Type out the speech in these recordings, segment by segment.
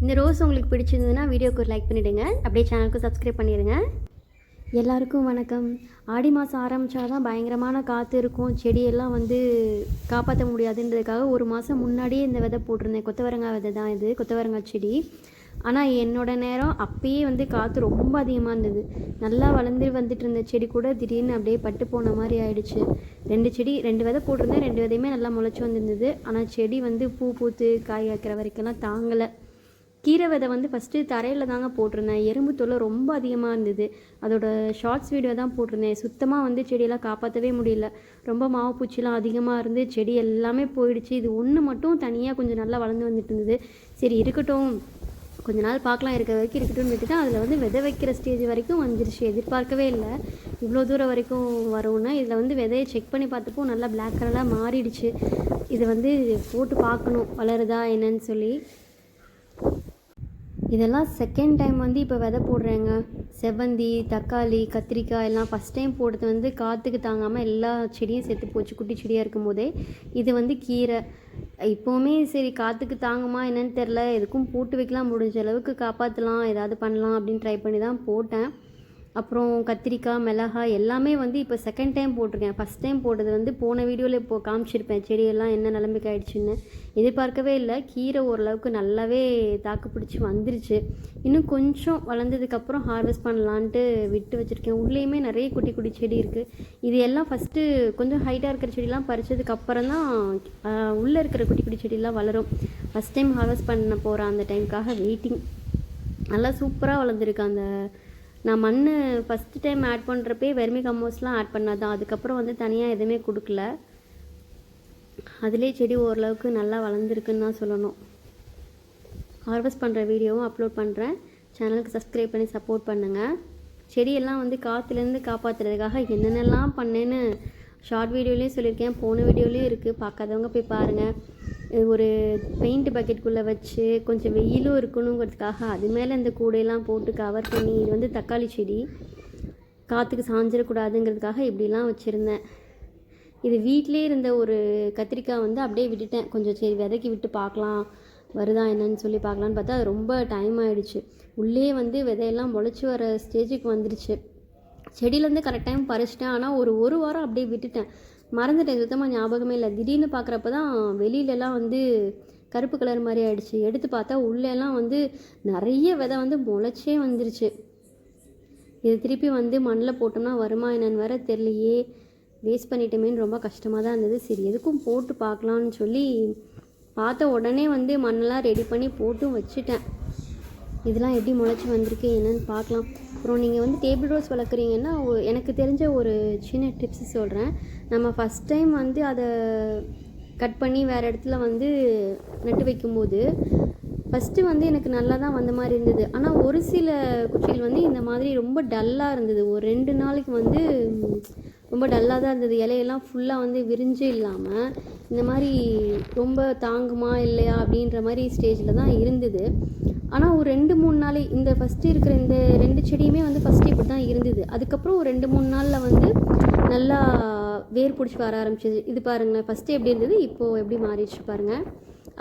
இந்த ரோஸ் உங்களுக்கு பிடிச்சிருந்ததுன்னா வீடியோக்கு ஒரு லைக் பண்ணிவிடுங்க. அப்படியே சேனலுக்கு சப்ஸ்கிரைப் பண்ணிடுங்க. எல்லாருக்கும் வணக்கம். ஆடி மாதம் ஆரம்பித்தா தான் பயங்கரமான காற்று இருக்கும். செடியெல்லாம் காப்பாற்ற முடியாதுன்றதுக்காக ஒரு மாதம் முன்னாடியே இந்த விதை போட்டிருந்தேன். கொத்தவரங்காய் விதை தான் இது, கொத்தவரங்காய் செடி. ஆனால் என்னோடய நேரம் அப்பயே காற்று ரொம்ப அதிகமாக இருந்தது. நல்லா வந்துட்டு இருந்த செடி கூட திடீர்னு அப்படியே பட்டு போன மாதிரி ஆயிடுச்சு. 2 விதை போட்டிருந்தேன். 2 விதையுமே நல்லா முளைச்சி வந்திருந்தது. ஆனால் செடி பூ பூத்து காய் வைக்கிற வரைக்கும்லாம் தாங்கலை. கீரை விதை ஃபஸ்ட்டு தரையில் தாங்க போட்டிருந்தேன். எறும்பு தொல்லை ரொம்ப அதிகமாக இருந்தது. அதோட ஷார்ட்ஸ் வீடியோ தான் போட்டிருந்தேன். சுத்தமாக செடியெல்லாம் காப்பாற்றவே முடியல. ரொம்ப மாவு பூச்சிலாம் அதிகமாக இருந்து செடி எல்லாமே போயிடுச்சு. இது ஒன்று மட்டும் தனியாக கொஞ்சம் நல்லா வளர்ந்து வந்துட்டு இருந்தது. சரி இருக்கட்டும், கொஞ்ச நாள் பார்க்கலாம், இருக்க வரைக்கும் இருக்கட்டும்னு விட்டுட்டு அதில் விதை வைக்கிற ஸ்டேஜ் வரைக்கும் வந்துருச்சு. எதிர்பார்க்கவே இல்லை இவ்வளோ தூரம் வரைக்கும் வரும்னு. இதில் விதையை செக் பண்ணி பார்த்தப்போ நல்லா பிளாக் கலராக மாறிடுச்சு. இதை போட்டு பார்க்கணும் வளருதா என்னன்னு சொல்லி. இதெல்லாம் செகண்ட் டைம் இப்போ விதை போடுறேங்க. செவ்வந்தி, தக்காளி, கத்திரிக்காய் எல்லாம் ஃபஸ்ட் டைம் போடுறது காற்றுக்கு தாங்காமல் எல்லா செடியும் செத்து போச்சு. குட்டி செடியாக இருக்கும் போதே. இது கீரை. இப்போவுமே சரி காற்றுக்கு தாங்குமா என்னன்னு தெரில, எதுக்கும் போட்டு வைக்கலாம், முடிஞ்ச அளவுக்கு காப்பாற்றலாம், ஏதாவது பண்ணலாம் அப்படின்னு ட்ரை பண்ணி தான் போட்டேன். அப்புறம் கத்திரிக்காய், மிளகாய் எல்லாமே இப்போ செகண்ட் டைம் போட்டிருக்கேன். ஃபஸ்ட் டைம் போட்டது போன வீடியோவில் இப்போது காமிச்சிருப்பேன் செடியெல்லாம் என்ன நிலைமைக்கு ஆகிடுச்சின்னு. எதிர்பார்க்கவே இல்லை. கீரை ஓரளவுக்கு நல்லாவே தாக்கு பிடிச்சி வந்துருச்சு. இன்னும் கொஞ்சம் வளர்ந்ததுக்கப்புறம் ஹார்வெஸ்ட் பண்ணலான்ட்டு விட்டு வச்சுருக்கேன். உள்ளேயுமே நிறைய குட்டி குட்டி செடி இருக்குது. இது எல்லாம் ஃபஸ்ட்டு கொஞ்சம் ஹைட்டாக இருக்கிற செடியெலாம் பறித்ததுக்கப்புறம் தான் உள்ளே இருக்கிற குட்டி குட்டி செடியெலாம் வளரும். ஃபஸ்ட் டைம் ஹார்வெஸ்ட் பண்ண போகிற அந்த டைமுக்காக வெயிட்டிங். நல்லா சூப்பராக வளர்ந்துருக்கு. நான் மண் ஃபஸ்ட்டு டைம் ஆட் பண்ணுறப்பே வெர்மி கம்போஸ்ட்லாம் ஆட் பண்ணாதான். அதுக்கப்புறம் தனியாக எதுவுமே கொடுக்கல. அதிலே செடி ஓரளவுக்கு நல்லா வளர்ந்துருக்குன்னு தான் சொல்லணும். ஹார்வெஸ்ட் பண்ணுற வீடியோவும் அப்லோட் பண்ணுறேன். சேனலுக்கு சப்ஸ்கிரைப் பண்ணி சப்போர்ட் பண்ணுங்கள். செடியெல்லாம் காற்றுலேருந்து காப்பாற்றுறதுக்காக என்னென்னலாம் பண்ணேன்னு ஷார்ட் வீடியோலேயும் சொல்லியிருக்கேன், போன வீடியோலேயும் இருக்குது. பார்க்காதவங்க போய் பாருங்கள். ஒரு பெயிண்ட் பக்கெட்டுக்குள்ளே வச்சு கொஞ்சம் வெயிலும் இருக்கணுங்கிறதுக்காக அது மேலே இந்த கூடையெல்லாம் போட்டு கவர் பண்ணி, இது தக்காளி செடி காற்றுக்கு சாஞ்சிடக்கூடாதுங்கிறதுக்காக இப்படிலாம் வச்சுருந்தேன். இது வீட்டிலே இருந்த ஒரு கத்திரிக்காய் அப்படியே விட்டுட்டேன். கொஞ்சம் சரி விதைக்கி விட்டு பார்க்கலாம், வருதா என்னன்னு சொல்லி பார்க்கலான்னு பார்த்தா அது ரொம்ப டைம் ஆகிடுச்சு. உள்ளே விதையெல்லாம் முளைச்சி வர ஸ்டேஜுக்கு வந்துடுச்சு. செடியிலேருந்து கரெக்ட் டைம் பறிச்சிட்டேன். ஆனால் ஒரு வாரம் அப்படியே விட்டுட்டேன், மறந்துட்டேன், சுத்தமாக ஞாபகமே இல்லை. திடீர்னு பார்க்குறப்ப தான் வெளியிலலாம் கருப்பு கலர் மாதிரி ஆகிடுச்சு. எடுத்து பார்த்தா உள்ளெல்லாம் நிறைய விதை முளைச்சே வந்துருச்சு. இது திருப்பி மண்ணில் போட்டோம்னா வருமா என்னன்னு வேற தெரியலையே, வேஸ்ட் பண்ணிட்டோமேன்னு ரொம்ப கஷ்டமாக தான் இருந்தது. சரி எதுக்கும் போட்டு பார்க்கலான்னு சொல்லி பார்த்த உடனே மண்ணெல்லாம் ரெடி பண்ணி போட்டும் வச்சுட்டேன். இதெல்லாம் எப்படி முளைச்சி வந்திருக்கு என்னென்னு பார்க்கலாம். அப்புறம் நீங்கள் டேபிள் ரோஸ் வளர்க்குறீங்கன்னா எனக்கு தெரிஞ்ச ஒரு சின்ன டிப்ஸ் சொல்கிறேன். நம்ம ஃபஸ்ட் டைம் அதை கட் பண்ணி வேறு இடத்துல நட்டு வைக்கும்போது ஃபஸ்ட்டு எனக்கு நல்லா தான் வந்த மாதிரி இருந்தது. ஆனால் ஒரு சில குச்சிகள் இந்த மாதிரி ரொம்ப டல்லாக இருந்தது. ஒரு 2 நாளைக்கு ரொம்ப டல்லாக தான் இருந்தது. இலையெல்லாம் ஃபுல்லாக விரிஞ்சு இல்லாமல் இந்த மாதிரி ரொம்ப தாங்குமா இல்லையா அப்படின்ற மாதிரி ஸ்டேஜில் தான் இருந்தது. ஆனால் ஒரு 2-3 நாள் இந்த ஃபஸ்ட்டு இருக்கிற இந்த 2 செடியுமே ஃபஸ்ட்டு இப்படி தான் இருந்தது. அதுக்கப்புறம் ஒரு 2-3 நாளில் நல்லா வேர் பிடிச்சி வர ஆரம்பிச்சிது. இது பாருங்களேன், ஃபஸ்ட்டு எப்படி இருந்தது இப்போது எப்படி மாறிடுச்சு பாருங்கள்.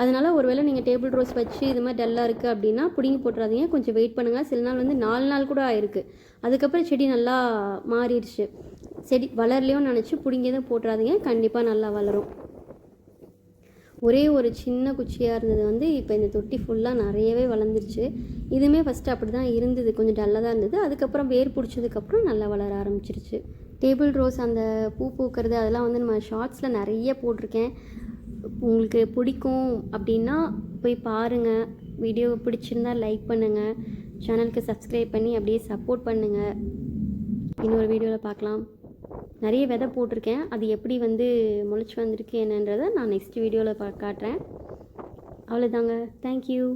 அதனால் ஒருவேளை நீங்கள் டேபிள் ரோஸ் வச்சு இது மாதிரி டல்லாக இருக்குது அப்படின்னா பிடுங்கி போட்டுறாதீங்க, கொஞ்சம் வெயிட் பண்ணுங்கள். சில நாள் 4 நாள் கூட ஆயிருக்கு. அதுக்கப்புறம் செடி நல்லா மாறிடுச்சு. செடி வளரலையோன்னு நினச்சி பிடுங்கியதும் போட்டுறாதீங்க, கண்டிப்பாக நல்லா வளரும். ஒரே ஒரு சின்ன குச்சியாக இருந்தது இப்போ இந்த தொட்டி ஃபுல்லாக நிறையவே வளர்ந்துருச்சு. இதுவுமே ஃபஸ்ட்டு அப்படி தான் இருந்தது, கொஞ்சம் டல்லாக தான் இருந்தது. அதுக்கப்புறம் வேர் பிடிச்சதுக்கப்புறம் நல்லா வளர ஆரம்பிச்சிருச்சு. டேபிள் ரோஸ் அந்த பூ பூக்கிறது அதெல்லாம் நம்ம ஷார்ட்ஸில் நிறைய போட்டிருக்கேன். உங்களுக்கு பிடிக்கும் அப்படின்னா போய் பாருங்கள். வீடியோ பிடிச்சிருந்தால் லைக் பண்ணுங்கள், சேனலுக்கு சப்ஸ்கிரைப் பண்ணி அப்படியே சப்போர்ட் பண்ணுங்கள். இன்னொரு வீடியோவில் பார்க்கலாம். நிறைய விதை போட்டிருக்கேன், அது எப்படி முளைச்சி வந்திருக்கு என்னன்றதை நான் நெக்ஸ்ட் வீடியோவில் காட்டுறேன். அவ்வளோதாங்க. தேங்க்யூ.